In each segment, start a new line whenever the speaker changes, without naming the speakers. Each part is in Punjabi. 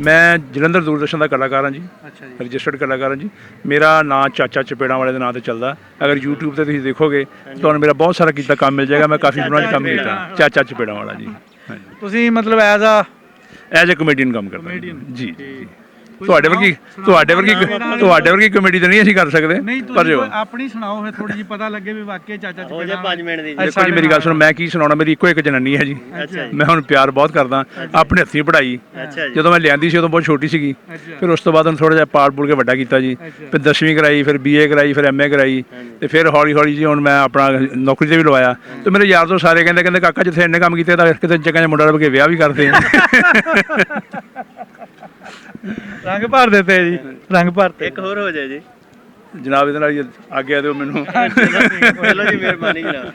मैं जलंधर दूरदर्शन का कलाकार हाँ जी।
अच्छा जी।
रजिस्टर्ड कलाकार हाँ जी। मेरा नाम चाचा चपेड़ा वाले नाम से चलता। अगर यूट्यूब से तुम देखोगे तो मेरा बहुत सारा किया काम मिल जाएगा। मैं काफ़ी फिल्मों काम किया। चाचा चपेड़ा वाला जी।
ਤੁਸੀਂ ਮਤਲਬ
एज ए कमेडियन काम करता जी जी। ਤੁਹਾਡੇ ਵਰਗੀ ਕਮੇਡੀ ਤਾਂ ਨਹੀਂ ਅਸੀਂ ਕਰ ਸਕਦੇ ਪਰ ਜੋ
ਆਪਣੀ ਸੁਣਾਓ ਫਿਰ ਥੋੜੀ ਜਿਹੀ ਪਤਾ ਲੱਗੇ ਵੀ ਵਾਕਈ ਚਾਚਾ
ਹੋ ਜਾ 5 ਮਿੰਟ ਦੀ।
ਦੇਖੋ ਜੀ ਮੇਰੀ ਗੱਲ ਸੁਣੋ, ਮੈਂ ਕੀ ਸੁਣਾਉਣਾ, ਮੇਰੀ ਇੱਕੋ ਇੱਕ ਜਨਾਨੀ ਹੈ ਜੀ। ਮੈਂ ਹੁਣ ਪਿਆਰ ਬਹੁਤ ਕਰਦਾ, ਆਪਣੇ ਹੱਥੀਂ ਪੜ੍ਹਾਈ। ਜਦੋਂ ਮੈਂ ਲਿਆਂਦੀ ਸੀ ਉਦੋਂ ਬਹੁਤ ਛੋਟੀ ਸੀਗੀ, ਫਿਰ ਉਸ ਤੋਂ ਬਾਅਦ ਉਹਨੂੰ ਥੋੜਾ ਜਿਹਾ ਪਾਲ ਪੂਲ ਕੇ ਵੱਡਾ ਕੀਤਾ ਜੀ। ਫਿਰ 10ਵੀਂ ਕਰਾਈ, ਫਿਰ BA ਕਰਾਈ, ਫਿਰ MA ਕਰਾਈ ਤੇ ਫਿਰ ਹੌਲੀ ਹੌਲੀ ਜੀ ਹੁਣ ਮੈਂ ਆਪਣਾ ਨੌਕਰੀ ਤੇ ਵੀ ਲਵਾਇਆ। ਤੇ ਮੇਰੇ ਯਾਰ ਦੋਸਤ ਸਾਰੇ ਕਹਿੰਦੇ ਕਾਕਾ ਜਿੱਥੇ ਇੰਨੇ ਕੰਮ ਕੀਤੇ ਤਾਂ ਕਿਤੇ ਜਗ੍ਹਾ ਮੁੰਡਾ ਲੱਭ ਕੇ ਵਿਆਹ ਵੀ ਕਰਦੇ ਆ।
ਰੰਗ ਭਰ ਦਿੱਤੇ ਜੀ, ਰੰਗ ਭਰਤੇ।
ਇੱਕ ਹੋਰ ਹੋ ਜਾਏ ਜੀ
ਜਨਾਬ, ਇਹਦੇ ਨਾਲ ਆਗਿਆ ਦਿਓ ਮੈਨੂੰ।
ਚਲੋ ਜੀ, ਮਿਹਰਬਾਨੀ ਜਨਾਬ।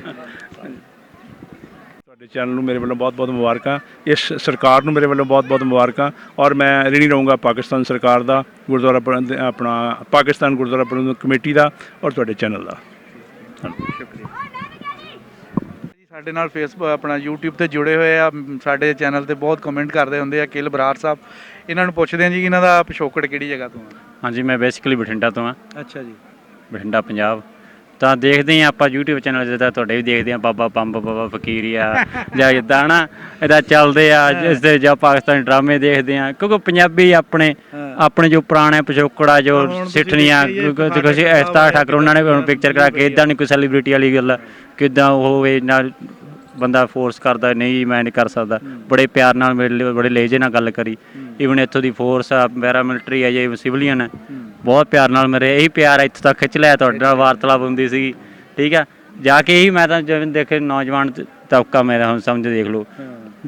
ਤੁਹਾਡੇ ਚੈਨਲ ਨੂੰ ਮੇਰੇ ਵੱਲੋਂ ਬਹੁਤ ਬਹੁਤ ਮੁਬਾਰਕਾਂ, ਇਸ ਸਰਕਾਰ ਨੂੰ ਮੇਰੇ ਵੱਲੋਂ ਬਹੁਤ ਬਹੁਤ ਮੁਬਾਰਕਾਂ। ਔਰ ਮੈਂ ऋणी ਰਹੂੰਗਾ ਪਾਕਿਸਤਾਨ ਸਰਕਾਰ ਦਾ, ਗੁਰਦੁਆਰਾ ਆਪਣਾ ਪਾਕਿਸਤਾਨ ਗੁਰਦੁਆਰਾ ਪ੍ਰਬੰਧਕ ਕਮੇਟੀ ਦਾ ਔਰ ਤੁਹਾਡੇ ਚੈਨਲ ਦਾ।
ਸ਼ੁਕਰੀਆ। ਸਾਡੇ ਨਾਲ ਫੇਸਬੁੱਕ ਆਪਣਾ YouTube ਤੇ ਜੁੜੇ ਹੋਏ ਆ, ਸਾਡੇ ਚੈਨਲ ਤੇ ਬਹੁਤ ਕਮੈਂਟ ਕਰਦੇ ਹੁੰਦੇ ਆ। ਕਿਲ ਬਰਾੜ ਸਾਹਿਬ, ਇਹਨਾਂ ਨੂੰ ਪੁੱਛਦੇ ਆ ਜੀ ਇਹਨਾਂ ਦਾ ਪਿਛੋਕੜ ਕਿਹੜੀ ਜਗ੍ਹਾ ਤੋਂ ਆ?
ਹਾਂਜੀ, ਮੈਂ ਬੇਸਿਕਲੀ ਬਠਿੰਡਾ ਤੋਂ ਹਾਂ।
ਅੱਛਾ ਜੀ।
ਬਠਿੰਡਾ ਪੰਜਾਬ। ਤਾਂ ਦੇਖਦੇ ਹਾਂ ਆਪਾਂ YouTube ਚੈਨਲ ਜਿੱਦਾਂ ਤੁਹਾਡੇ ਵੀ ਦੇਖਦੇ ਹਾਂ, ਬਾਬਾ ਬੰਬ, ਬਾਬਾ ਫਕੀਰੀਆ ਜਾਂ ਇੱਦਾਂ ਨਾ ਇੱਦਾਂ ਚੱਲਦੇ ਆ। ਇਸ ਦੇ ਜਾਂ ਪਾਕਿਸਤਾਨੀ ਡਰਾਮੇ ਦੇਖਦੇ ਹਾਂ, ਕਿਉਂਕਿ ਪੰਜਾਬੀ ਆਪਣੇ ਜੋ ਪੁਰਾਣੇ ਪਿਛੋਕੜਾ ਜੋ ਸਿੱਠਣੀਆਂ ਕੁਛ ਐਸਤਾ ਠਾਕਰ ਉਹਨਾਂ ਨੇ ਪਿਕਚਰ ਕਰਾ ਕੇ ਇੱਦਾਂ ਨਹੀਂ ਕੋਈ ਸੈਲੀਬ੍ਰਿਟੀ ਵਾਲੀ ਗੱਲ ਕਿੱਦਾਂ ਉਹ ਹੋਵੇ ਨਾ ਬੰਦਾ ਫੋਰਸ ਕਰਦਾ ਨਹੀਂ ਮੈਂ ਨਹੀਂ ਕਰ ਸਕਦਾ। ਬੜੇ ਪਿਆਰ ਨਾਲ ਬੜੇ ਲਹਿਜੇ ਨਾਲ ਗੱਲ ਕਰੀ। ਈਵਨ ਇੱਥੋਂ ਦੀ ਫੋਰਸ ਆ, ਪੈਰਾਮਿਲਟਰੀ ਆ ਜਾਂ ਸਿਵਲੀਅਨ ਹੈ, ਬਹੁਤ ਪਿਆਰ ਨਾਲ ਮੇਰੇ ਇਹੀ ਪਿਆਰ ਇੱਥੋਂ ਤੱਕ ਖਿੱਚ ਲਿਆ। ਤੁਹਾਡੇ ਨਾਲ ਵਾਰਤਾਲਾਪ ਹੁੰਦੀ ਸੀਗੀ, ਠੀਕ ਆ, ਜਾ ਕੇ ਇਹੀ ਮੈਂ ਤਾਂ ਜਿਵੇਂ ਦੇਖੇ ਨੌਜਵਾਨ ਤਬਕਾ ਮੇਰਾ ਹੁਣ ਸਮਝ ਦੇਖ ਲਓ,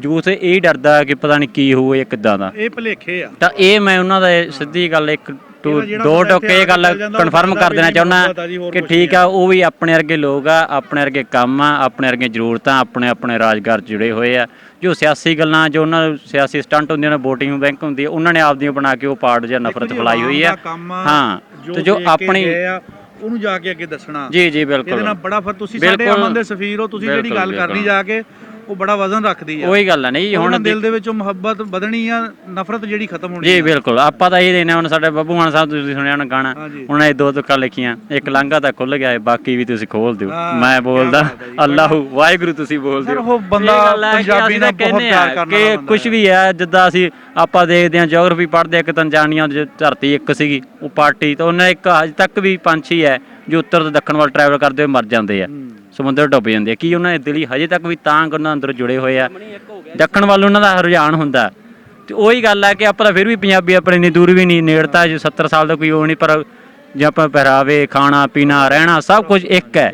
ਯੂਥ ਇਹ ਡਰਦਾ ਕਿ ਪਤਾ ਨਹੀਂ ਕੀ ਹੋਊ ਜਾਂ ਕਿੱਦਾਂ ਦਾ,
ਇਹ ਭੁਲੇਖੇ ਆ।
ਤਾਂ ਇਹ ਮੈਂ ਉਹਨਾਂ ਦਾ ਸਿੱਧੀ ਗੱਲ ਇੱਕ ਦੋ ਟੋਕੇ ਇਹ ਗੱਲ ਕਨਫਰਮ ਕਰ ਦੇਣਾ ਚਾਹੁੰਦਾ ਕਿ ਠੀਕ ਆ, ਉਹ ਵੀ ਆਪਣੇ ਵਰਗੇ ਲੋਕ ਆ, ਆਪਣੇ ਵਰਗੇ ਕੰਮ ਆ, ਆਪਣੇ ਵਰਗੀਆਂ ਜ਼ਰੂਰਤਾਂ, ਆਪਣੇ ਰਾਜਗਾਰ ਜੁੜੇ ਹੋਏ ਆ। ਜੋ ਸਿਆਸੀ ਗੱਲਾਂ, ਜੋ ਉਹਨਾਂ ਸਿਆਸੀ ਸਟੰਟ ਹੁੰਦੀਆਂ ਨੇ, ਵੋਟਿੰਗ ਬੈਂਕ ਹੁੰਦੀ ਹੈ, ਉਹਨਾਂ ਨੇ ਆਪਦੀਆਂ ਬਣਾ ਕੇ ਉਹ ਪਾਰਟ ਜਾਂ ਨਫ਼ਰਤ ਫੈਲਾਈ ਹੋਈ ਆ। ਹਾਂ, ਤੇ ਜੋ ਆਪਣੀ
ਉਹਨੂੰ ਜਾ ਕੇ ਅੱਗੇ ਦੱਸਣਾ।
ਜੀ ਜੀ ਬਿਲਕੁਲ,
ਇਹਦੇ ਨਾਲ ਬੜਾ ਫਰਕ। ਤੁਸੀਂ ਸਾਡੇ ਅਮਨ ਦੇ ਸਫੀਰ ਹੋ, ਤੁਸੀਂ ਜਿਹੜੀ ਗੱਲ ਕਰਨੀ ਜਾ ਕੇ ਉਹ ਬੜਾ ਵਜ਼ਨ ਰੱਖਦੀ ਆ।
ਉਹੀ ਗੱਲ ਆ ਨਹੀਂ ਹੁਣ
ਦਿਲ ਦੇ ਵਿੱਚੋਂ ਮੁਹੱਬਤ ਵਧਣੀ ਆ, ਨਫ਼ਰਤ ਜਿਹੜੀ ਖਤਮ ਹੋਣੀ।
ਜੀ ਬਿਲਕੁਲ, ਆਪਾਂ ਤਾਂ ਇਹ ਦੇਣਾ। ਹੁਣ ਸਾਡੇ ਬੱਬੂ ਮਾਨ ਸਾਹਿਬ ਤੁਸੀਂ ਸੁਣਿਆ ਨਾ ਗਾਣਾ, ਉਹਨਾਂ ਨੇ 2 ਤੁਕਾਂ ਲਿਖੀਆਂ, ਇੱਕ ਲਾਂਘਾ ਤਾਂ ਖੁੱਲ ਗਿਆ, ਬਾਕੀ ਵੀ ਤੁਸੀਂ ਖੋਲ ਦਿਓ। ਮੈਂ ਬੋਲਦਾ ਅੱਲਾਹੂ ਵਾਹਿਗੁਰੂ, ਤੁਸੀਂ ਬੋਲਦੇ ਹੋ।
ਉਹ ਬੰਦਾ ਪੰਜਾਬੀ ਨਾਲ ਬਹੁਤ ਪਿਆਰ ਕਰਨਾ
ਕਿ ਕੁਝ ਵੀ ਹੈ, ਜਿੱਦਾਂ ਅਸੀਂ ਆਪਾਂ ਦੇਖਦੇ ਹਾਂ ਜਿਓਗ੍ਰਾਫੀ ਪੜ੍ਹਦੇ, ਇੱਕ ਤਨਜ਼ਾਨੀਆ ਦੀ ਧਰਤੀ ਇੱਕ ਸੀਗੀ ਉਹ ਪਾਰਟੀ, ਤਾਂ ਉਹਨਾਂ ਇੱਕ ਅੱਜ ਤੱਕ ਵੀ ਪੰਛੀ ਹੈ ਜੋ ਉੱਤਰ ਤੋਂ ਦੱਖਣ ਵੱਲ ਟਰੈਵਲ ਕਰਦੇ ਹੋਏ ਮਰ ਜਾਂਦੇ ਆ, ਸਮੁੰਦਰ ਡੁੱਬ ਜਾਂਦੇ ਆ। ਕੀ ਉਹਨਾਂ ਦੇ ਦਿਲੀ ਹਜੇ ਤੱਕ ਵੀ ਤਾਂ ਉਹਨਾਂ ਅੰਦਰ ਜੁੜੇ ਹੋਏ ਆ, ਦੱਖਣ ਵੱਲ ਉਹਨਾਂ ਦਾ ਰੁਝਾਨ ਹੁੰਦਾ। ਤੇ ਉਹੀ ਗੱਲ ਹੈ ਕਿ ਆਪਾਂ ਤਾਂ ਫਿਰ ਵੀ ਪੰਜਾਬੀ ਆਪਣੇ ਇੰਨੀ ਦੂਰ ਵੀ ਨਹੀਂ, ਨੇੜਤਾ 70 ਸਾਲ ਦਾ ਕੋਈ ਉਹ ਨਹੀਂ, ਪਰ ਜੇ ਆਪਾਂ ਪਹਿਰਾਵੇ, ਖਾਣਾ ਪੀਣਾ, ਰਹਿਣਾ ਸਭ ਕੁਝ ਇੱਕ ਹੈ।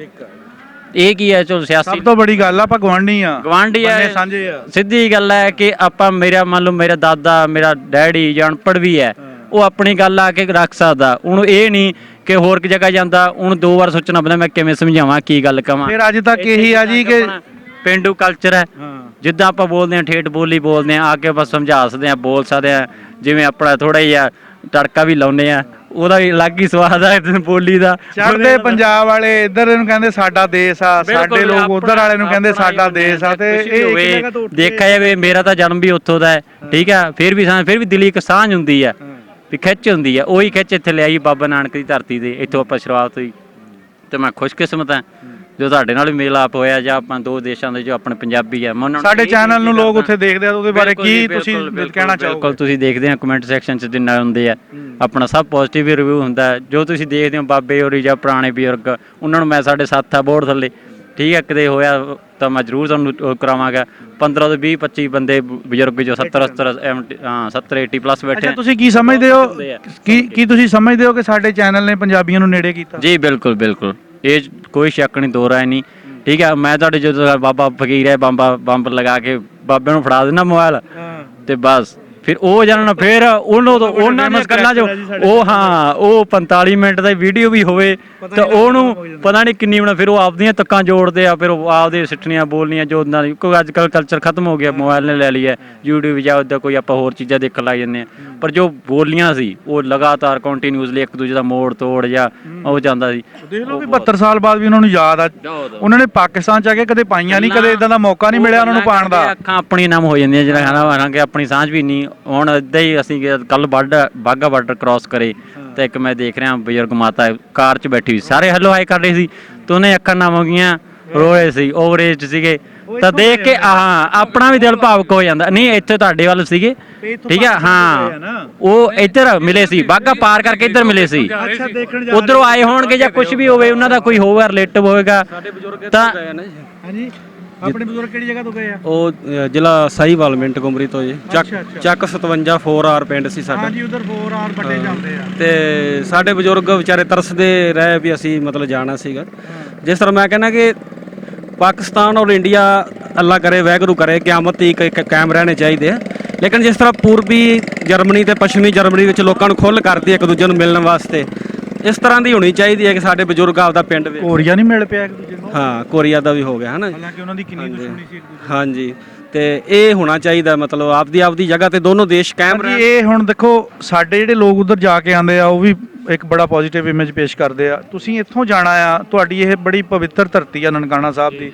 ਇਹ ਕੀ ਹੈ, ਚਲੋ ਸਿਆਸੀ
ਸਭ ਤੋਂ ਬੜੀ ਗੱਲ ਆਪਾਂ ਗਵਾਂਢੀ ਆ,
ਗਵਾਂਢੀ ਆ,
ਸਾਂਝੇ ਆ।
ਸਿੱਧੀ ਗੱਲ ਹੈ ਕਿ ਆਪਾਂ ਮੰਨ ਲਓ ਮੇਰਾ ਦਾਦਾ, ਮੇਰਾ ਡੈਡੀ ਜਾਂ ਅਨਪੜ੍ਹ ਵੀ ਹੈ, ਉਹ ਆਪਣੀ ਗੱਲ ਆ ਕੇ ਰੱਖ ਸਕਦਾ। ਉਹਨੂੰ ਇਹ ਨਹੀਂ ਕਿ ਹੋਰ ਕਿ ਜਗ੍ਹਾ ਜਾਂਦਾ ਉਹਨੂੰ 2 ਵਾਰ ਸੋਚਣਾ ਪੈਂਦਾ ਮੈਂ ਕਿਵੇਂ ਸਮਝਾਵਾਂ, ਕੀ ਗੱਲ ਕਵਾਂ।
ਫਿਰ ਅੱਜ ਤੱਕ ਇਹੀ ਆ ਜੀ ਕਿ
ਪੇਂਡੂ ਕਲਚਰ ਹੈ, ਜਿੱਦਾਂ ਆਪਾਂ ਬੋਲਦੇ ਹਾਂ, ਠੇਠ ਬੋਲੀ ਬੋਲਦੇ ਹਾਂ, ਆ ਕੇ ਆਪਾਂ ਸਮਝਾ ਸਕਦੇ ਹਾਂ, ਬੋਲ ਸਕਦੇ ਹਾਂ। ਜਿਵੇਂ ਆਪਣਾ ਥੋੜਾ ਜਿਹਾ ਤੜਕਾ ਵੀ ਲਾਉਂਦੇ ਆ, ਉਹਦਾ ਵੀ ਅਲੱਗ ਹੀ ਸਵਾਦ ਆ ਬੋਲੀ ਦਾ।
ਚੜ੍ਹਦੇ ਪੰਜਾਬ ਵਾਲੇ ਇੱਧਰ ਨੂੰ ਕਹਿੰਦੇ ਸਾਡਾ ਦੇਸ਼ ਆ, ਸਾਡੇ ਲੋਕ ਉੱਧਰ ਵਾਲੇ ਨੂੰ ਕਹਿੰਦੇ ਸਾਡਾ ਦੇਸ਼ ਆ। ਤੇ ਇਹ
ਦੇਖਿਆ ਜਾਵੇ ਮੇਰਾ ਤਾਂ ਜਨਮ ਵੀ ਉੱਥੋਂ ਦਾ ਹੈ, ਠੀਕ ਆ, ਫਿਰ ਵੀ ਦਿਲੀ ਇੱਕ ਸਾਂਝ ਹੁੰਦੀ ਆ, ਵੀ ਖਿੱਚ ਹੁੰਦੀ ਆ। ਉਹੀ ਖਿੱਚ ਇੱਥੇ ਲਿਆਈ ਬਾਬਾ ਨਾਨਕ ਦੀ ਧਰਤੀ ਤੇ, ਇੱਥੋਂ ਆਪਾਂ ਸ਼ੁਰੂਆਤ ਹੋਈ। ਤੇ ਮੈਂ ਖੁਸ਼ਕਿਸਮਤ ਹਾਂ ਜੋ ਤੁਹਾਡੇ ਨਾਲ ਵੀ ਮੇਲਾਪ ਹੋਇਆ, ਜਾਂ ਆਪਾਂ 2 ਦੇਸ਼ਾਂ ਦੇ ਜੋ ਆਪਣੇ ਪੰਜਾਬੀ ਆ।
ਸਾਡੇ ਚੈਨਲ ਨੂੰ ਲੋਕ ਉੱਥੇ ਦੇਖਦੇ ਆ, ਉਹਦੇ ਬਾਰੇ ਕੀ ਤੁਸੀਂ ਕਹਿਣਾ ਚਾਹੋਗੇ?
ਬਿਲਕੁਲ, ਤੁਸੀਂ ਦੇਖਦੇ ਆ ਕਮੈਂਟ ਸੈਕਸ਼ਨ 'ਚ ਜਿੰਨਾ ਹੁੰਦੇ ਆ, ਆਪਣਾ ਸਭ ਪੋਜ਼ਿਟਿਵ ਰਿਵਿਊ ਹੁੰਦਾ। ਜੋ ਤੁਸੀਂ ਦੇਖਦੇ ਹੋ ਬਾਬੇ ਹੋਰੀ ਜਾਂ ਪੁਰਾਣੇ ਬਜ਼ੁਰਗ, ਉਹਨਾਂ ਨੂੰ ਮੈਂ ਸਾਡੇ ਸਾਥ ਆ ਬੋਰਡ ਥੱਲੇ, ਠੀਕ ਹੈ, ਕਿਤੇ ਹੋਇਆ ਤਾਂ ਮੈਂ ਜ਼ਰੂਰ ਤੁਹਾਨੂੰ ਕਰਾਵਾਂਗਾ। 15 ਤੋਂ 20 25 ਬੰਦੇ ਬਜ਼ੁਰਗ ਜੋ 70 80 ਪਲੱਸ ਬੈਠੇ।
ਤੁਸੀਂ ਕੀ ਸਮਝਦੇ ਹੋ, ਕੀ ਤੁਸੀਂ ਸਮਝਦੇ ਹੋ ਕਿ ਸਾਡੇ ਚੈਨਲ ਨੇ ਪੰਜਾਬੀਆਂ ਨੂੰ ਨੇੜੇ ਕੀਤਾ?
ਜੀ ਬਿਲਕੁਲ ਬਿਲਕੁਲ, ਇਹ ਕੋਈ ਸ਼ੱਕ ਨਹੀਂ, ਦੋ ਰਾਏ ਨਹੀਂ, ਠੀਕ ਹੈ। ਮੈਂ ਤੁਹਾਡੇ ਜਦੋਂ ਬਾਬਾ ਫਕੀਰ ਹੈ, ਬੰਬ ਲਗਾ ਕੇ ਬਾਬੇ ਨੂੰ ਫੜਾ ਦੇਣਾ ਮੋਬਾਈਲ, ਤੇ ਬਸ ਫਿਰ ਉਹ ਜਾਣਨਾ, ਫਿਰ ਉਹਨਾਂ ਦੀਆਂ ਗੱਲਾਂ 'ਚ ਉਹ 45 ਮਿੰਟ ਦਾ ਵੀਡੀਓ ਵੀ ਹੋਵੇ ਤਾਂ ਉਹਨੂੰ ਪਤਾ ਨਹੀਂ ਕਿੰਨੀ ਬਣਾ, ਫਿਰ ਉਹ ਆਪਦੀਆਂ ਤੱਕਾਂ ਜੋੜਦੇ ਆ, ਫਿਰ ਉਹ ਆਪਦੇ ਸਿੱਠਣੀਆਂ ਬੋਲਣੀਆਂ ਜੋ ਉਹਨਾਂ ਦੀ। ਕਿਉਂਕਿ ਅੱਜ ਕੱਲ੍ਹ ਕਲਚਰ ਖਤਮ ਹੋ ਗਿਆ, ਮੋਬਾਈਲ ਨੇ ਲੈ ਲਈ ਹੈ, YouTube ਜਾਂ ਉੱਦਾਂ ਕੋਈ ਆਪਾਂ ਹੋਰ ਚੀਜ਼ਾਂ ਦੇਖਣ ਲੱਗ ਜਾਂਦੇ ਹਾਂ। ਪਰ ਜੋ ਬੋਲੀਆਂ ਸੀ ਉਹ ਲਗਾਤਾਰ ਕੰਟੀਨਿਊਸਲੀ ਇੱਕ ਦੂਜੇ ਦਾ ਮੋੜ ਤੋੜ ਜਾਂ ਉਹ ਜਾਂਦਾ ਸੀ।
ਦੇਖ ਲਓ ਵੀ 72 ਸਾਲ ਬਾਅਦ ਵੀ ਉਹਨਾਂ ਨੂੰ ਯਾਦ ਆ, ਉਹਨਾਂ ਨੇ ਪਾਕਿਸਤਾਨ 'ਚ ਆ ਕੇ ਕਦੇ ਪਾਈਆਂ ਨਹੀਂ, ਕਦੇ ਇਦਾਂ ਦਾ ਮੌਕਾ ਨਹੀਂ ਮਿਲਿਆ ਉਹਨਾਂ ਨੂੰ ਪਾਉਣ ਦਾ।
ਅੱਖਾਂ ਆਪਣੀ ਨਮ ਹੋ ਜਾਂਦੀਆਂ ਜਿਹੜਾ ਹਾਲਾਂਕਿ ਆਪਣੀ ਸਾਂਝ ਵੀ ਨਹੀਂ। ਹੁਣ ਇੱਦਾਂ ਹੀ ਅਸੀਂ ਕੱਲ ਬਾਘਾ ਬਾਰਡਰ ਕ੍ਰਾਸ ਕਰੇ ਤੇ ਇੱਕ ਮੈਂ ਦੇਖ ਰਿਹਾ ਬਜ਼ੁਰਗ ਮਾਤਾ ਕਾਰ 'ਚ ਬੈਠੀ ਹੋਈ, ਸਾਰੇ ਹੈਲੋ ਹਾਈ ਕਰ ਰਹੇ ਸੀ ਤੇ ਉਹਨੇ ਅੱਖਾਂ ਨਾ ਮੰਗੀਆਂ, ਰੋਏ ਸੀ, ਓਵਰੇਜ 'ਚ ਸੀਗੇ। ਤਾਂ ਦੇਖ ਕੇ ਆਪਣਾ ਵੀ ਦਿਲ ਭਾਵੁਕ ਹੋ ਜਾਂਦਾ। ਨਹੀਂ ਇੱਥੇ ਤੁਹਾਡੇ ਵੱਲ ਸੀਗੇ, ਠੀਕ ਹੈ, ਹਾਂ ਉਹ ਇੱਧਰ ਮਿਲੇ ਸੀ, ਬਾਘਾ ਪਾਰ ਕਰਕੇ ਇੱਧਰ ਮਿਲੇ ਸੀ, ਉਧਰੋਂ ਆਏ ਹੋਣਗੇ ਜਾਂ ਕੁਝ ਵੀ ਹੋਵੇ, ਉਹਨਾਂ ਦਾ ਕੋਈ ਹੋਵੇਗਾ ਰਿਲੇਟਿਵ ਹੋਵੇਗਾ। ਤਾਂ
ਹਾਂਜੀ, ਆਪਣੇ ਬਜ਼ੁਰਗ ਕਿਹੜੀ ਜਗ੍ਹਾ ਤੋਂ ਗਏ ਆ?
ਉਹ ਜ਼ਿਲ੍ਹਾ ਸਾਹੀਵਾਲ ਮਿੰਟ ਕੁਮਰੀ ਤੋਂ ਜੀ, ਚੱਕ 57 4R ਪਿੰਡ ਸੀ ਸਾਡਾ।
ਹਾਂਜੀ, ਉਧਰ 4R ਵੱਡੇ ਜਾਂਦੇ ਆ।
ਤੇ ਸਾਡੇ ਬਜ਼ੁਰਗ ਵਿਚਾਰੇ ਤਰਸਦੇ ਰਹੇ ਵੀ ਅਸੀਂ ਮਤਲਬ ਜਾਣਾ ਸੀਗਾ। ਜਿਸ ਤਰ੍ਹਾਂ ਮੈਂ ਕਹਿੰਦਾ ਕਿ ਪਾਕਿਸਤਾਨ ਔਰ ਇੰਡੀਆ ਅੱਲਾ ਕਰੇ ਵਾਹਿਗੁਰੂ ਕਰੇ ਕਿਆਮਤ ਤੀਕ ਇੱਕ ਕਾਇਮ ਰਹਿਣੇ ਚਾਹੀਦੇ ਆ, ਲੇਕਿਨ ਜਿਸ ਤਰ੍ਹਾਂ ਪੂਰਬੀ ਜਰਮਨੀ ਤੇ ਪੱਛਮੀ ਜਰਮਨੀ ਵਿੱਚ ਲੋਕਾਂ ਨੂੰ ਖੁੱਲ੍ਹ ਕਰਤੀ ਇੱਕ ਦੂਜੇ ਨੂੰ ਮਿਲਣ ਵਾਸਤੇ, ਇਸ ਤਰ੍ਹਾਂ ਦੀ ਹੋਣੀ ਚਾਹੀਦੀ ਹੈ ਕਿ ਸਾਡੇ ਬਜ਼ੁਰਗ ਆਪਦਾ ਪਿੰਡ ਵਿੱਚ।
ਕੋਰੀਆ ਨਹੀਂ ਮਿਲ ਪਿਆ ਇੱਕ ਦੂਜੇ ਨੂੰ?
ਹਾਂ, ਕੋਰੀਆ ਦਾ ਵੀ ਹੋ ਗਿਆ ਹੈ ਨਾ,
ਹਾਲਾਂਕਿ ਉਹਨਾਂ ਦੀ ਕਿੰਨੀ ਦੁਸ਼ਮਣੀ ਸੀ ਇੱਕ ਦੂਜੇ ਨਾਲ।
ਹਾਂਜੀ, ਤੇ ਇਹ ਹੋਣਾ ਚਾਹੀਦਾ ਮਤਲਬ ਆਪਦੀ ਜਗ੍ਹਾ ਤੇ ਦੋਨੋਂ ਦੇਸ਼ ਕਾਇਮ ਰਹਿਣ।
ਇਹ ਹੁਣ ਦੇਖੋ ਸਾਡੇ ਜਿਹੜੇ ਲੋਕ ਉਧਰ ਜਾ ਕੇ ਆਉਂਦੇ ਆ ਉਹ ਵੀ ਇੱਕ ਬੜਾ ਪੋਜ਼ਿਟਿਵ ਇਮੇਜ ਪੇਸ਼ ਕਰਦੇ ਆ। ਤੁਸੀਂ ਇੱਥੋਂ ਜਾਣਾ ਆ, ਤੁਹਾਡੀ ਇਹ ਬੜੀ ਪਵਿੱਤਰ ਧਰਤੀ ਆ ਨਨਕਾਣਾ ਸਾਹਿਬ ਦੀ,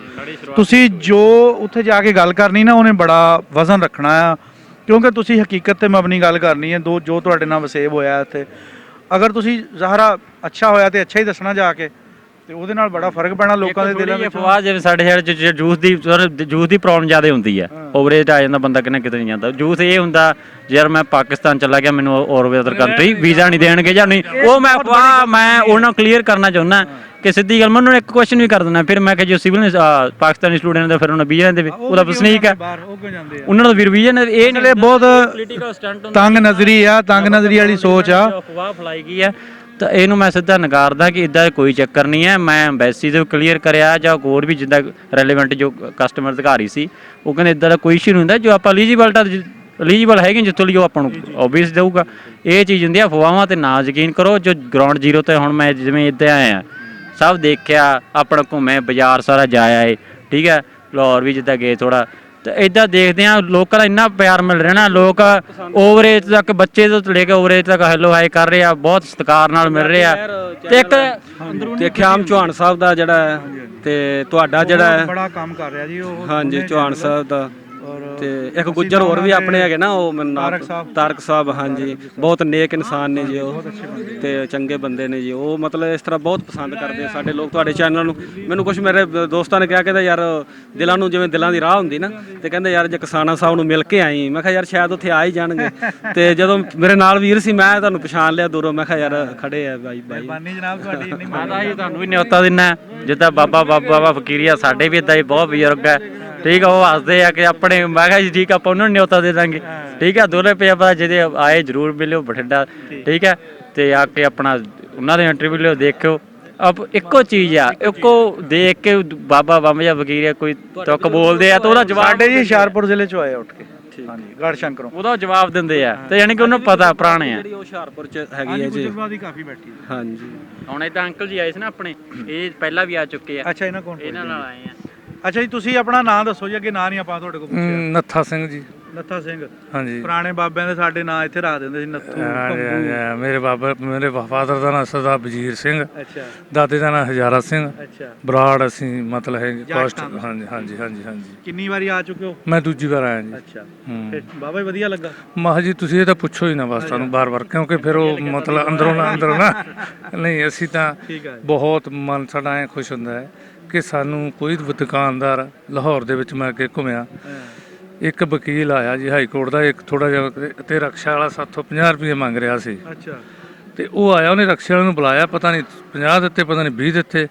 ਤੁਸੀਂ ਜੋ ਉੱਥੇ ਜਾ ਕੇ ਗੱਲ ਕਰਨੀ ਨਾ ਉਹਨੇ ਬੜਾ ਵਜ਼ਨ ਰੱਖਣਾ ਆ, ਕਿਉਂਕਿ ਤੁਸੀਂ ਹਕੀਕਤ ਤੇ ਮਬਨੀ ਗੱਲ ਕਰਨੀ ਹੈ। ਜੋ ਤੁਹਾਡੇ ਨਾਲ ਵਸੇਬ ਹੋਇਆ ਇੱਥੇ, ਅਗਰ ਤੁਸੀਂ ਜ਼ਾਹਰਾ ਅੱਛਾ ਹੋਇਆ ਤੇ ਅੱਛਾ ਹੀ ਦੱਸਣਾ ਜਾ ਕੇ, ਤੇ ਉਹਦੇ ਨਾਲ ਬੜਾ ਫਰਕ ਪੈਣਾ ਲੋਕਾਂ ਦੇ ਦਿਲਾਂ ਵਿੱਚ।
ਅਫਵਾਹ ਜਿਵੇਂ ਸਾਡੇ ਸ਼ਹਿਰ 'ਚ ਜੂਸ ਦੀ ਪ੍ਰੋਬਲਮ ਜ਼ਿਆਦਾ ਹੁੰਦੀ ਹੈ, ਓਵਰੇਜ ਆ ਜਾਂਦਾ ਬੰਦਾ ਕਿਤੇ ਨਹੀਂ ਜਾਂਦਾ। ਜੂਸ ਇਹ ਹੁੰਦਾ ਯਾਰ ਮੈਂ ਪਾਕਿਸਤਾਨ ਚਲਾ ਗਿਆ, ਮੈਨੂੰ ਹੋਰ ਅਦਰ ਕੰਟਰੀ ਵੀਜ਼ਾ ਨਹੀਂ ਦੇਣਗੇ ਜਾਂ ਨਹੀਂ, ਉਹ ਮੈਂ ਅਫਵਾਹ ਮੈਂ ਉਹਨਾਂ ਨੂੰ ਕਲੀਅਰ ਕਰਨਾ ਚਾਹੁੰਦਾ ਕਿ ਸਿੱਧੀ ਗੱਲ। ਮੈਂ ਉਹਨਾਂ ਨੂੰ ਇੱਕ ਕੁਐਸਚਨ ਵੀ ਕਰ ਦਿੰਦਾ, ਫਿਰ ਮੈਂ ਕਿਹਾ ਜੋ ਸਿਵਲ ਪਾਕਿਸਤਾਨੀ ਸਟੂਡੈਂਟ ਦਾ ਫਿਰ ਉਹਨਾਂ ਵੀਜ਼ਾ ਦੇ ਉਹਦਾ ਵਸਨੀਕ ਹੈ, ਉਹਨਾਂ ਦਾ ਵੀਜ਼ਾ ਇਹ ਨਹੀਂ।
ਬਹੁਤ ਤੰਗ ਨਜ਼ਰੀ ਆ, ਤੰਗ ਨਜ਼ਰੀ ਵਾਲੀ ਸੋਚ ਆ,
ਅਫਵਾਹ ਫੈਲਾਈ ਗਈ ਹੈ। ਤਾਂ ਇਹਨੂੰ ਮੈਂ ਸਿੱਧਾ ਨਕਾਰਦਾ ਕਿ ਇਦਾਂ ਕੋਈ ਚੱਕਰ ਨਹੀਂ ਹੈ। ਮੈਂ ਐਮਬੈਸੀ ਦੇ ਕਲੀਅਰ ਕਰਿਆ ਜਾਂ ਹੋਰ ਵੀ ਜਿੱਦਾਂ ਰੈਲੇਵੈਂਟ ਜੋ ਕਸਟਮਰ ਅਧਿਕਾਰੀ ਸੀ, ਉਹ ਕਹਿੰਦੇ ਇਦਾਂ ਦਾ ਕੋਈ ਇਸ਼ੂ ਨਹੀਂ ਹੁੰਦਾ, ਜੋ ਆਪਾਂ ਐਲੀਜੀਬਲ ਹੈਗੇ ਜਿੱਥੋਂ ਲਈ ਉਹ ਆਪਾਂ ਨੂੰ ਓਬਵੀਅਸ ਦੇਊਗਾ। ਇਹ ਚੀਜ਼ ਹੁੰਦੀ ਆ, ਅਫਵਾਹਾਂ ਤੇ ਨਾ ਯਕੀਨ ਕਰੋ। ਜੋ ਗਰਾਊਂਡ ਜ਼ੀਰੋ ਤੇ ਹੁਣ ਮੈਂ ਜਿਵੇਂ ਇੱਦਾਂ ਆਇਆ ਸਭ ਦੇਖਿਆ, ਆਪਣਾ ਘੁੰਮੇ, ਬਾਜ਼ਾਰ ਸਾਰਾ ਜਾਇਆ ਏ, ਠੀਕ ਹੈ, ਲਾਹੌਰ ਵੀ ਜਿੱਦਾਂ ਗਏ ਥੋੜਾ, ਤੇ ਇਦਾਂ ਦੇਖਦੇ ਆ ਲੋਕਾਂ ਦਾ ਇੰਨਾ ਪਿਆਰ ਮਿਲ ਰਿਹਾ ਨਾ, ਲੋਕ ਓਵਰੇਜ ਤੱਕ ਬੱਚੇ ਤੋਂ ਲੈ ਕੇ ਓਵਰੇਜ ਤੱਕ ਹੈਲੋ ਹਾਈ ਕਰ ਰਹੇ ਆ, ਬਹੁਤ ਸਤਿਕਾਰ ਨਾਲ ਮਿਲ ਰਹੇ ਆ। ਤੇ ਇੱਕ
ਤੇ ਖਿਆਮ ਚੌਹਾਨ ਸਾਹਿਬ ਦਾ ਜਿਹੜਾ ਹੈ ਤੇ ਤੁਹਾਡਾ ਜਿਹੜਾ ਹੈ
ਬੜਾ ਕੰਮ ਕਰ ਰਿਹਾ ਜੀ ਉਹ।
ਹਾਂਜੀ, ਚੌਹਾਨ ਸਾਹਿਬ ਦਾ ਤੇ ਇੱਕ ਗੁੱਜਰ ਹੋਰ ਵੀ ਆਪਣੇ ਹੈਗੇ ਨਾ, ਉਹ ਮੈਨੂੰ ਤਾਰਕ ਸਾਹਿਬ, ਹਾਂਜੀ, ਬਹੁਤ ਨੇਕ ਇਨਸਾਨ ਨੇ ਜੀ ਉਹ, ਤੇ ਚੰਗੇ ਬੰਦੇ ਨੇ ਜੀ ਉਹ। ਮਤਲਬ ਇਸ ਤਰ੍ਹਾਂ ਬਹੁਤ ਪਸੰਦ ਕਰਦੇ ਆ ਸਾਡੇ ਲੋਕ ਤੁਹਾਡੇ ਚੈਨਲ ਨੂੰ। ਮੈਨੂੰ ਕੁਝ ਮੇਰੇ ਦੋਸਤਾਂ ਨੇ ਕਿਹਾ, ਕਹਿੰਦਾ ਯਾਰ ਦਿਲਾਂ ਨੂੰ ਜਿਵੇਂ ਦਿਲਾਂ ਦੀ ਰਾਹ ਹੁੰਦੀ ਨਾ, ਤੇ ਕਹਿੰਦੇ ਯਾਰ ਜੇ ਕਿਸਾਨਾ ਸਾਹਿਬ ਨੂੰ ਮਿਲ ਕੇ ਆਈ। ਮੈਂ ਕਿਹਾ ਯਾਰ ਸ਼ਾਇਦ ਉੱਥੇ ਆ ਹੀ ਜਾਣਗੇ, ਤੇ ਜਦੋਂ ਮੇਰੇ ਨਾਲ ਵੀਰ ਸੀ ਮੈਂ ਤੁਹਾਨੂੰ ਪਛਾਣ ਲਿਆ ਦੂਰੋਂ, ਮੈਂ ਕਿਹਾ ਯਾਰ ਖੜੇ ਆ ਬਾਈ।
ਮਿਹਰਬਾਨੀ ਜਨਾਬ ਤੁਹਾਡੀ ਇੰਨੀ।
ਮੈਂ ਤਾਂ ਜੀ ਤੁਹਾਨੂੰ ਵੀ ਨਿਯੋਤਾ ਦਿੰਦਾ, ਜਿੱਦਾਂ ਬਾਬਾ ਫਕੀਰੀਆ ਸਾਡੇ ਵੀ ਇੱਦਾਂ ਹੀ ਬਹੁਤ ਬਜ਼ੁਰਗ ਹੈ, ਠੀਕ ਆ, ਉਹ ਹੱਸਦੇ ਆ ਕਿ ਆਪਣੇ। ਮੈਂ ਕਿਹਾ ਜੀ ਠੀਕ ਆ, ਆਪਾਂ ਉਹਨਾਂ ਨੂੰ ਨਿਯੋਤਾ ਦੇ ਦਾਂਗੇ, ਠੀਕ ਆ, ਦੋਲੇ ਪੇ ਆਪਾਂ ਜਿਹਦੇ ਆਏ ਜ਼ਰੂਰ ਮਿਲਿਓ ਬਠਿੰਡਾ, ਠੀਕ ਹੈ, ਤੇ ਆ ਕੇ ਆਪਣਾ ਉਹਨਾਂ ਦੇ ਇੰਟਰਵਿਊ ਲਿਓ, ਦੇਖਿਓ। ਅਬ ਇੱਕੋ ਚੀਜ਼ ਆ, ਇੱਕੋ ਦੇਖ ਕੇ ਬਾਬਾ ਬੰਬ ਜਾਂ ਵਕੀਰੀਆ ਕੋਈ ਤੁੱਕ ਬੋਲਦੇ ਆ ਤਾਂ ਉਹਦਾ ਜਵਾਬ
ਸਾਡੇ ਜੀ ਹੁਸ਼ਿਆਰਪੁਰ ਜ਼ਿਲ੍ਹੇ ਚੋਂ ਆਏ ਉੱਠ ਕੇ, ਹਾਂਜੀ, ਗੜ ਸ਼ੰਕਰੋਂ,
ਉਹਦਾ ਜਵਾਬ ਦਿੰਦੇ ਆ, ਤੇ ਯਾਨੀ ਕਿ ਉਹਨੂੰ ਪਤਾ ਪੁਰਾਣੇ ਆ।
ਹੁਸ਼ਿਆਰਪੁਰ ਚ ਹੈਗੀ ਹੈ ਜੀ,
ਕਾਫੀ ਬੈਠੀ।
ਹਾਂਜੀ,
ਹੁਣ ਏਦਾਂ ਅੰਕਲ ਜੀ ਆਏ ਸੀ ਨਾ ਆਪਣੇ, ਇਹ ਪਹਿਲਾਂ ਵੀ ਆ ਚੁੱਕੇ ਆ।
ਅੱਛਾ, ਇਹਨਾਂ ਕੋਲ
ਇਹਨਾਂ ਨਾਲ ਆਏ ਆ।
ਅੱਛਾ ਜੀ, ਤੁਸੀਂ ਆਪਣਾ ਨਾਂ ਦੱਸੋ ਜੀ, ਅੱਗੇ ਨਾਂ ਨਹੀਂ ਆਪਾਂ ਤੁਹਾਡੇ ਕੋਲ ਪੁੱਛਿਆ।
ਨੱਥਾ ਸਿੰਘ ਜੀ।
ਨੱਥਾ ਸਿੰਘ,
ਹਾਂਜੀ,
ਪੁਰਾਣੇ ਬਾਬਿਆਂ ਦੇ ਸਾਡੇ ਨਾਂ ਇੱਥੇ ਰੱਖ ਦਿੰਦੇ ਸੀ, ਨੱਥੂ,
ਮੇਰੇ ਫਾਦਰ ਦਾ ਨਾਮ ਸਰਦਾਰ ਵਜੀਰ ਸਿੰਘ,
ਅੱਛਾ,
ਦਾਦੇ ਦਾ ਨਾਮ ਹਜ਼ਾਰਾ ਸਿੰਘ,
ਅੱਛਾ।
ਬਰਾੜ ਅਸੀਂ ਮਤਲਬ ਹੈ ਕਾਸਟ।
ਜੱਟ।
ਹਾਂਜੀ ਹਾਂਜੀ ਹਾਂਜੀ ਹਾਂਜੀ।
ਕਿੰਨੀ ਵਾਰੀ ਆ ਚੁੱਕੇ ਹੋ?
ਮੈਂ ਦੂਜੀ ਵਾਰ ਆਇਆ ਜੀ।
ਅੱਛਾ, ਫਿਰ ਬਾਬਾ ਜੀ ਵਧੀਆ ਲੱਗਾ?
ਮਾਹ ਜੀ ਤੁਸੀਂ ਇਹ ਤਾਂ ਪੁੱਛੋ ਹੀ ਨਾ ਬਸ ਤੁਹਾਨੂੰ ਬਾਰ-ਬਾਰ, ਕਿਉਂਕਿ ਫਿਰ ਉਹ ਮਤਲਬ ਅੰਦਰੋਂ ਨਾ ਨਹੀਂ, ਅਸੀਂ ਤਾਂ
ਠੀਕ ਹੈ।
ਬਹੁਤ ਮਨ ਸਾਡਾ ਐ ਖੁਸ਼ ਹੁੰਦਾ ਹੈ ਕਿ ਸਾਨੂੰ ਕੋਈ ਦੁਕਾਨਦਾਰ, ਲਾਹੌਰ ਦੇ ਵਿੱਚ ਮੈਂ ਅੱਗੇ ਘੁੰਮਿਆ, ਇੱਕ ਵਕੀਲ ਆਇਆ ਜੀ ਹਾਈ ਕੋਰਟ ਦਾ, ਇੱਕ ਥੋੜਾ ਜਿਹਾ, ਤੇ ਰਕਸ਼ਾ ਵਾਲਾ ਸਾਥੋਂ 50 ਰੁਪਏ ਮੰਗ ਰਿਹਾ ਸੀ।
ਅੱਛਾ,
ਤੇ ਉਹ ਆਇਆ, ਉਹਨੇ ਰਕਸ਼ੇ ਵਾਲੇ ਨੂੰ ਬੁਲਾਇਆ, ਪਤਾ ਨਹੀਂ 50 ਦਿੱਤੇ, ਪਤਾ ਨਹੀਂ 20 ਦਿੱਤੇ,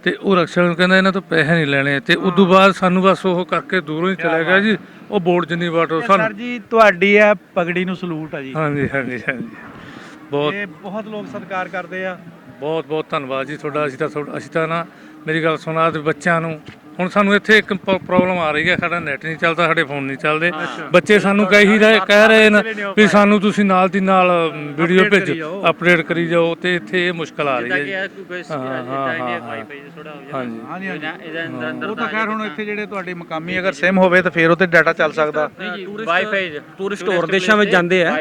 ਤੇ ਉਹ ਰਕਸ਼ੇ ਵਾਲੇ ਨੂੰ ਕਹਿੰਦਾ ਇਹਨਾਂ ਤੋਂ ਪੈਸੇ ਨਹੀਂ ਲੈਣੇ, ਤੇ ਉਦੋਂ ਬਾਅਦ ਸਾਨੂੰ ਬਸ ਉਹ ਕਰਕੇ ਦੂਰੋਂ ਹੀ ਚਲੇ ਗਿਆ ਜੀ। ਉਹ ਬੋਰਡ ਜਿੰਨੀ ਵਾਟੋ
ਸਰ ਜੀ ਤੁਹਾਡੀ ਆ ਪਗੜੀ ਨੂੰ ਸਲੂਟ ਆ ਜੀ।
ਹਾਂਜੀ ਹਾਂਜੀ ਹਾਂਜੀ,
ਬਹੁਤ ਲੋਕ ਸਤਿਕਾਰ ਕਰਦੇ ਆ।
ਬਹੁਤ ਬਹੁਤ ਧੰਨਵਾਦ ਜੀ ਤੁਹਾਡਾ। ਅਸੀਂ ਤਾਂ ਨਾ, ਮੇਰੀ ਗੱਲ ਸੁਣਾ, ਤੇ ਬੱਚਿਆਂ ਨੂੰ ਹੁਣ ਸਾਨੂੰ ਇੱਥੇ ਇੱਕ ਪ੍ਰੋਬਲਮ ਆ ਰਹੀ ਹੈ, ਸਾਡਾ ਨੈਟ ਨਹੀਂ ਚੱਲਦਾ, ਸਾਡੇ ਫੋਨ ਨਹੀਂ ਚੱਲਦੇ। ਬੱਚੇ ਸਾਨੂੰ ਕਹਿ ਰਹੇ ਨੇ ਵੀ ਸਾਨੂੰ ਤੁਸੀਂ ਨਾਲ ਦੀ ਨਾਲ ਵੀਡੀਓ ਭੇਜੋ, ਅਪਡੇਟ ਕਰੀ ਜਾਓ, ਤੇ ਇੱਥੇ ਇਹ ਮੁਸ਼ਕਲ ਆ ਰਹੀ ਹੈ।
ਉਹ ਤਾਂ ਖੈਰ ਹੁਣ ਇੱਥੇ ਜਿਹੜੇ ਤੁਹਾਡੇ ਮਕਾਮੀ ਅਗਰ ਸਿਮ ਹੋਵੇ ਤਾਂ ਫਿਰ ਉੱਤੇ ਡਾਟਾ ਚੱਲ ਸਕਦਾ।
ਵਾਈਫਾਈ
ਟੂਰਿਸਟ ਹੋਰ ਦੇਸ਼ਾਂ ਵਿੱਚ ਜਾਂਦੇ ਆ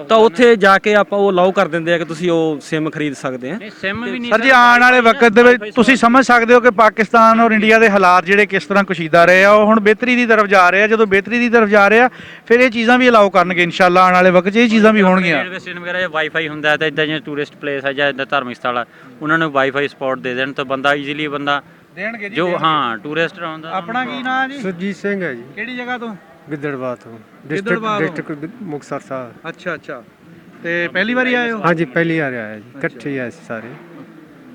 ਤਾਂ ਉੱਥੇ ਜਾ ਕੇ ਆਪਾਂ ਉਹ ਅਲਾਉ ਕਰ ਦਿੰਦੇ ਆ ਕਿ ਤੁਸੀਂ ਉਹ ਸਿਮ ਖਰੀਦ ਸਕਦੇ ਆ।
ਸਿਮ ਵੀ ਨਹੀਂ
ਸਰ ਜੀ, ਆਉਣ ਵਾਲੇ ਵਕਤ ਦੇ ਵਿੱਚ ਤੁਸੀਂ ਸਮਝ ਸਕਦੇ ਹੋ ਕਿ ਪਾਕਿਸਤਾਨ ਔਰ ਇੰਡੀਆ ਦੇ ਹਾਲਾਤ ਹਾਲਾਤ ਜਿਹੜੇ ਕਿਸ ਤਰ੍ਹਾਂ ਕੁਸ਼ੀਦਾ ਰਹੇ ਆ ਉਹ ਹੁਣ ਬਿਹਤਰੀ ਦੀ ਤਰਫ ਜਾ ਰਹੇ ਆ। ਜਦੋਂ ਬਿਹਤਰੀ ਦੀ ਤਰਫ ਜਾ ਰਹੇ ਆ ਫਿਰ ਇਹ ਚੀਜ਼ਾਂ ਵੀ ਅਲਾਉ ਕਰਨਗੇ ਇਨਸ਼ਾਅੱਲਾ ਆਉਣ ਵਾਲੇ ਵਕਤ 'ਚ ਇਹ ਚੀਜ਼ਾਂ ਵੀ ਹੋਣਗੀਆਂ।
ਰੇਲਵੇ ਸਟੇਸ਼ਨ ਵਗੈਰਾ ਵਾਈਫਾਈ ਹੁੰਦਾ ਤਾਂ ਇਦਾਂ ਜਿਵੇਂ ਟੂਰਿਸਟ ਪਲੇਸ ਹੈ ਜਾਂ ਇਦਾਂ ਧਾਰਮਿਕ ਸਥਲ ਆ ਉਹਨਾਂ ਨੂੰ ਵਾਈਫਾਈ ਸਪੋਟ ਦੇ ਦੇਣ ਤਾਂ ਬੰਦਾ ਈਜ਼ੀਲੀ ਬੰਦਾ
ਦੇਣਗੇ ਜੀ
ਜੋ ਹਾਂ ਟੂਰਿਸਟ ਆਉਂਦਾ।
ਆਪਣਾ ਕੀ ਨਾਂ ਜੀ?
ਸੁਰਜੀਤ ਸਿੰਘ ਹੈ ਜੀ,
ਕਿਹੜੀ ਜਗ੍ਹਾ ਤੋਂ?
ਗਿੱਦੜਬਾਹ ਤੋਂ,
ਗਿੱਦੜਬਾਹ ਤੋਂ।
ਡਿਸਟ੍ਰਿਕਟ ਮੁਕਤਸਰ ਸਾਹਿਬ।
ਅੱਛਾ ਅੱਛਾ, ਤੇ ਪਹਿਲੀ ਵਾਰੀ ਆਏ ਹੋ?
ਹਾਂਜੀ ਪਹਿਲੀ ਵਾਰ ਆਇਆ ਜੀ, ਇਕੱਠੇ ਹੀ ਆਏ ਸੀ ਸਾਰੇ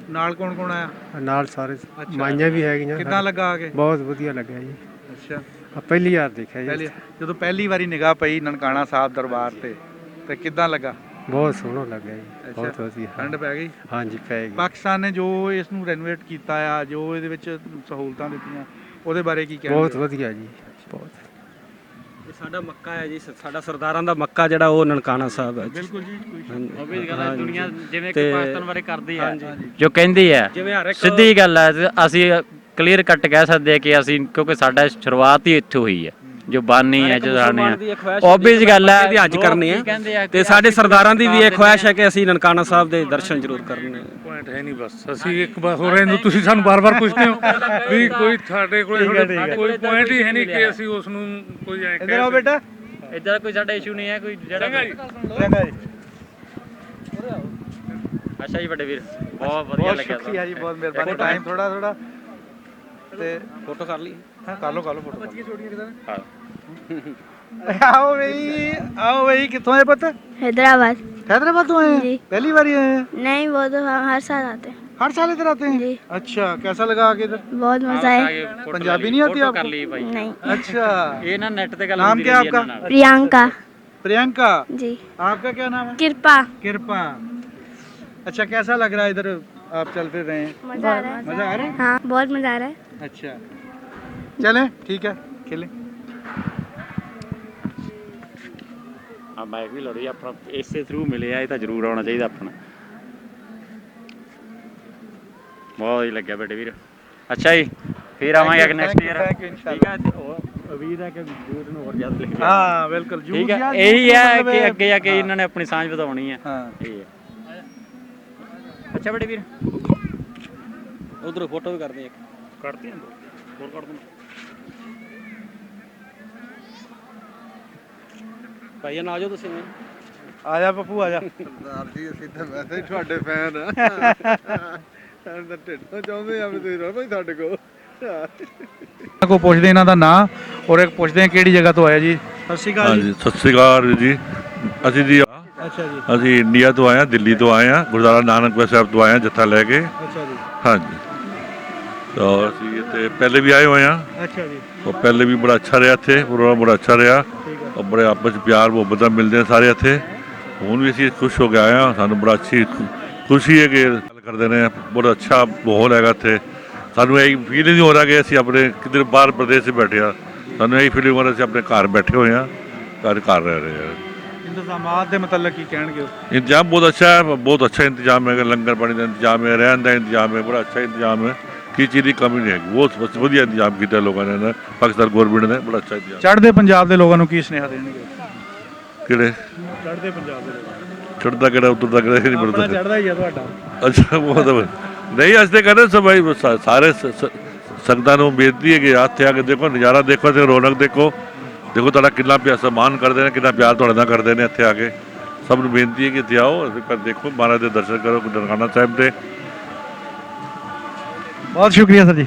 ਨਾਲ ਕੌਣ ਕੌਣ ਆਇਆ?
ਨਾਲ ਸਾਰੇ ਮਾਈਆਂ ਵੀ ਹੈਗੀਆਂ।
ਕਿੱਦਾਂ ਲੱਗਾ ਆ ਕੇ?
ਬਹੁਤ ਵਧੀਆ ਲੱਗਿਆ ਜੀ।
ਅੱਛਾ,
ਪਹਿਲੀ ਵਾਰ ਦੇਖਿਆ
ਪਹਿਲੀ
ਜੀ,
ਜਦੋਂ ਪਹਿਲੀ ਵਾਰੀ ਨਿਗਾਹ ਪਈ ਨਨਕਾਣਾ ਸਾਹਿਬ ਦਰਬਾਰ ਤੇ ਕਿੱਦਾਂ ਲੱਗਾ?
ਬਹੁਤ ਸੋਹਣਾ ਲੱਗਿਆ ਜੀ, ਬਹੁਤ ਵਧੀਆ।
ਠੰਡ ਪੈ ਗਈ?
ਹਾਂਜੀ ਪੈ ਗਈ।
ਪਾਕਿਸਤਾਨ ਨੇ ਜੋ ਇਸ ਨੂੰ ਰੈਨੋਵੇਟ ਕੀਤਾ ਆ, ਜੋ ਇਹਦੇ ਵਿੱਚ ਸਹੂਲਤਾਂ ਦਿੱਤੀਆਂ, ਉਹਦੇ ਬਾਰੇ ਕੀ ਕਹਿਣਾ?
ਬਹੁਤ ਵਧੀਆ ਜੀ, ਬਹੁਤ।
ਇਹ ਸਾਡਾ ਮੱਕਾ ਹੈ ਜੀ, ਸਾਡਾ ਸਰਦਾਰਾਂ ਦਾ ਮੱਕਾ ਜਿਹੜਾ ਉਹ ਨਨਕਾਣਾ ਸਾਹਿਬ ਹੈ।
ਬਿਲਕੁਲ ਜੀ,
ਉਹ ਵੀ ਗੱਲ ਹੈ, ਦੁਨੀਆ ਜਿਵੇਂ ਕਿ ਪਾਕਿਸਤਾਨ ਬਾਰੇ ਕਰਦੀ ਆ ਜੋ ਕਹਿੰਦੀ ਆ
ਜਿਵੇਂ ਹਰ ਇੱਕ
ਸਿੱਧੀ ਗੱਲ ਹੈ। ਅਸੀਂ ਕਲੀਅਰ ਕੱਟ ਕਹਿ ਸਕਦੇ ਆ ਕਿ ਅਸੀਂ ਕਿਉਂਕਿ ਸਾਡਾ ਸ਼ੁਰੂਆਤ ਹੀ ਇੱਥੋਂ ਹੋਈ ਹੈ ਜੋ ਬਾਨੀ ਹੈ ਜੋ ਰਾਣੇ ਆ ਓਬਵੀਅਸ ਗੱਲ ਹੈ
ਦੀ ਅੱਜ ਕਰਨੀ ਹੈ ਤੇ ਸਾਡੇ ਸਰਦਾਰਾਂ ਦੀ ਵੀ ਇਹ ਖੁਆਇਸ਼ ਹੈ ਕਿ ਅਸੀਂ ਨਨਕਾਣਾ ਸਾਹਿਬ ਦੇ ਦਰਸ਼ਨ ਜ਼ਰੂਰ ਕਰਨੇ।
ਪੁਆਇੰਟ ਹੈ ਨਹੀਂ ਬਸ, ਅਸੀਂ ਇੱਕ ਵਾਰ ਹੋ ਰਹੇ ਨੂੰ ਤੁਸੀਂ ਸਾਨੂੰ ਬਾਰ-ਬਾਰ ਪੁੱਛਦੇ ਹੋ ਵੀ ਕੋਈ ਸਾਡੇ ਕੋਲ ਕੋਈ ਪੁਆਇੰਟ ਹੀ ਹੈ ਨਹੀਂ ਕਿ ਅਸੀਂ ਉਸ ਨੂੰ ਕੋਈ ਐ
ਇੱਧਰ ਆਓ ਬੇਟਾ।
ਇਦਾਂ ਕੋਈ ਸਾਡਾ ਇਸ਼ੂ ਨਹੀਂ ਹੈ ਕੋਈ ਜਿਹੜਾ
ਚੰਗਾ ਜੀ,
ਅੱਛਾ ਜੀ ਵੱਡੇ ਵੀਰ ਬਹੁਤ ਵਧੀਆ
ਬਹੁਤ
ਲੱਗਿਆ
ਸ਼ੁਕਰੀਆ ਜੀ, ਬਹੁਤ ਮਿਹਰਬਾਨੀ। ਟਾਈਮ ਥੋੜਾ ਤੇ
ਫੋਟੋ ਕਰ ਲਈ।
ਹਾਂ ਕਰ ਲਓ ਫੋਟੋ। ਬੱਚੀਆਂ ਛੋਟੀਆਂ ਕਿਦਾਂ? आओ भाई कितों आए पता?
हैदराबाद।
हैदराबाद तो आए हैं?
जी।
पहली बार आए हैं?
नहीं, वो तो हम हर साल आते हैं।
हर साल इधर आते हैं?
जी।
अच्छा, कैसा लगा आके इधर?
बहुत मजा आया।
पंजाबी नहीं आती आपको?
कर ली भाई।
नहीं।
अच्छा,
ये ना नेट पे
नाम क्या आपका?
प्रियंका।
प्रियंका।
जी।
आपका क्या नाम है?
कृपा।
कृपा। अच्छा, कैसा लग रहा है इधर आप चल फिर रहे हैं?
मजा आ रहा है।
मजा आ रहा है?
हाँ, बहुत मजा आ रहा है।
अच्छा, चलें ठीक है, खेलें।
ਹਾਂ ਬਾਈਕ ਵੀ ਲੋੜੀ ਆਪਣਾ ਇਸੇ ਥਰੂ ਮਿਲਿਆ, ਇਹ ਤਾਂ ਜ਼ਰੂਰ ਆਉਣਾ ਚਾਹੀਦਾ ਆਪਣਾ। ਬਹੁਤ ਹੀ ਲੱਗਿਆ ਬੇਟੇ ਵੀਰ। ਅੱਛਾ ਜੀ ਫਿਰ ਆਵਾਂਗੇ ਨੈਕਸਟ ਈਅਰ। ਠੀਕ ਹੈ, ਉਹ ਉਮੀਦ ਹੈ ਕਿ ਜੂਸ ਨੂੰ ਹੋਰ ਜ਼ਿਆਦਾ ਲੈ ਕੇ
हाँ बिल्कुल,
ਠੀਕ ਹੈ।
जूस
ਇਹੀ
यार,
ਹੈ
जूस
ਕਿ
मतलब
ਅੱਗੇ ਜਾ ਕੇ ਇਹਨਾਂ ਨੇ ਆਪਣੀ ਸਾਂਝ ਵਧਾਉਣੀ ਹੈ।
हाँ।
ਇਹ ਹੈ। ਅੱਛਾ ਬੇਟੇ ਵੀਰ
ਉਧਰ ਫੋਟੋ ਵੀ ਕਰਦੇ ਇੱਕ
ਕੱਢਦੇ ਹਾਂ ਹੋਰ ਕੱਢ ਦੂੰ
ਭਾਈ ਨਾ ਜਾਓ ਤੁਸੀਂ।
आ जा पप्पू आ जा।
ਸਰਦਾਰ ਜੀ ਅਸੀਂ ਤਾਂ ਵੈਸੇ ਹੀ ਤੁਹਾਡੇ ਫੈਨ ਆ। ਸਾਨੂੰ ਤਾਂ ਢਿੱਡੋਂ ਚਾਹੁੰਦੇ ਆ ਵੀ ਤੁਸੀਂ ਰਹੋ ਭਾਈ ਸਾਡੇ ਕੋਲ।
ਕੋ ਪੁੱਛਦੇ ਇਹਨਾਂ ਦਾ ਨਾਂ ਔਰ ਇੱਕ ਪੁੱਛਦੇ ਆ ਕਿਹੜੀ ਜਗ੍ਹਾ ਤੋਂ ਆਇਆ ਜੀ। ਸਤਿ ਸ਼੍ਰੀ ਅਕਾਲ ਜੀ।
ਸਤਿ ਸ੍ਰੀ ਅਕਾਲ ਜੀ। ਅਸੀਂ ਜੀ
ਅੱਛਾ ਜੀ।
ਅਸੀਂ ਇੰਡੀਆ ਤੋਂ ਆਏ ਹਾਂ, ਦਿੱਲੀ ਤੋਂ ਆਏ ਹਾਂ, ਗੁਰਦੁਆਰਾ ਨਾਨਕਪੁਰ ਸਾਹਿਬ ਤੋਂ ਆਏ ਹਾਂ ਜੱਥਾ ਲੈ ਕੇ।
ਅੱਛਾ ਜੀ।
ਹਾਂਜੀ, ਤਾਂ ਅਸੀਂ ਇੱਥੇ ਪਹਿਲੇ ਵੀ ਆਏ ਹੋਏ ਹਾਂ।
ਅੱਛਾ ਜੀ।
ਉਹ ਪਹਿਲੇ ਵੀ ਬੜਾ ਅੱਛਾ ਰਿਹਾ, ਇੱਥੇ ਪ੍ਰੋਗਰਾਮ ਬੜਾ ਅੱਛਾ ਰਿਹਾ ਔਰ ਬੜੇ ਆਪਸ ਵਿੱਚ ਪਿਆਰ ਮੁਹੱਬਤ ਨਾਲ ਮਿਲਦੇ ਨੇ ਸਾਰੇ ਇੱਥੇ। ਹੁਣ ਵੀ ਅਸੀਂ ਖੁਸ਼ ਹੋ ਕੇ ਆਏ ਹਾਂ, ਸਾਨੂੰ ਬੜਾ ਅੱਛੀ ਖੁਸ਼ੀ ਹੈ ਕਿ ਗੱਲ ਕਰਦੇ ਨੇ, ਬਹੁਤ ਅੱਛਾ ਮਾਹੌਲ ਹੈਗਾ ਇੱਥੇ। ਸਾਨੂੰ ਇਹ ਫੀਲ ਨਹੀਂ ਹੋ ਰਿਹਾ ਕਿ ਅਸੀਂ ਆਪਣੇ ਕਿਧਰ ਬਾਹਰ ਪ੍ਰਦੇਸ਼ 'ਚ ਬੈਠੇ ਹਾਂ। ਸਾਨੂੰ ਇਹ ਫੀਲਿੰਗ ਹੋ ਰਿਹਾ ਅਸੀਂ ਆਪਣੇ ਘਰ ਬੈਠੇ ਹੋਏ ਹਾਂ, ਘਰ ਰਹਿ ਰਹੇ ਹਾਂ।
ਇੰਤਜ਼ਾਮਾਤ ਦੇ ਮਤਲਬ ਕੀ ਕਹਿਣਗੇ?
ਇੰਤਜ਼ਾਮ ਬਹੁਤ ਅੱਛਾ ਹੈ, ਬਹੁਤ ਅੱਛਾ ਇੰਤਜ਼ਾਮ ਹੈ। ਲੰਗਰ ਪਾਣੀ ਦਾ ਇੰਤਜ਼ਾਮ ਹੈ, ਰਹਿਣ ਦਾ ਇੰਤਜ਼ਾਮ ਹੈ, ਬੜਾ ਅੱਛਾ ਇੰਤਜ਼ਾਮ ਹੈ। ਕੀ ਚੀਜ਼ ਦੀ ਕਮੀ ਨਹੀਂ ਹੈਗੀ, ਬਹੁਤ ਵਧੀਆ ਇੰਤਜ਼ਾਮ ਕੀਤਾ ਲੋਕਾਂ ਨੇ, ਪਾਕਿਸਤਾਨ ਗੌਰਮੈਂਟ ਨੇ ਬੜਾ ਅੱਛਾ ਇੰਤਜ਼ਾਮ।
ਚੜ੍ਹਦੇ ਪੰਜਾਬ ਦੇ ਲੋਕਾਂ ਨੂੰ ਕੀ ਸੁਨੇਹਾ ਦੇਣਗੇ?
ਕਿਹੜੇ
ਚੜ੍ਹਦੇ ਪੰਜਾਬ ਦੇ ਲੋਕਾਂ
ਚੜ੍ਹਦਾ ਕਿਹੜਾ ਉਤਰਦਾ ਕਿਹੜਾ ਨਹੀਂ
ਨੂੰ?
ਪੜਦਾ।
ਚੜ੍ਹਦਾ ਹੀ ਆ ਤੁਹਾਡਾ।
ਅੱਛਾ ਬਹੁਤ ਨਹੀਂ, ਅਸੀਂ ਤਾਂ ਕਹਿੰਦੇ ਸਭ ਭਾਈ ਸਾਰੇ ਸੰਗਤਾਂ ਨੂੰ ਬੇਨਤੀ ਹੈ ਕਿ ਇੱਥੇ ਆ ਕੇ ਦੇਖੋ, ਨਜ਼ਾਰਾ ਦੇਖੋ ਤੇ ਰੌਣਕ ਦੇਖੋ ਤੁਹਾਡਾ ਕਿੰਨਾ ਪਿਆਰ ਸਨਮਾਨ ਕਰਦੇ ਨੇ, ਕਿੰਨਾ ਪਿਆਰ ਤੁਹਾਡੇ ਨਾਲ ਕਰਦੇ ਨੇ। ਇੱਥੇ ਆ ਕੇ ਸਭ ਨੂੰ ਬੇਨਤੀ ਹੈ ਕਿ ਇੱਥੇ ਆਓ, ਦੇਖੋ ਮਹਾਰਾਜ ਦੇ ਦਰਸ਼ਨ ਕਰੋ ਨਨਕਾਣਾ ਸਾਹਿਬ ਦੇ।
ਬਹੁਤ ਸ਼ੁਕਰੀਆ ਸਰ ਜੀ।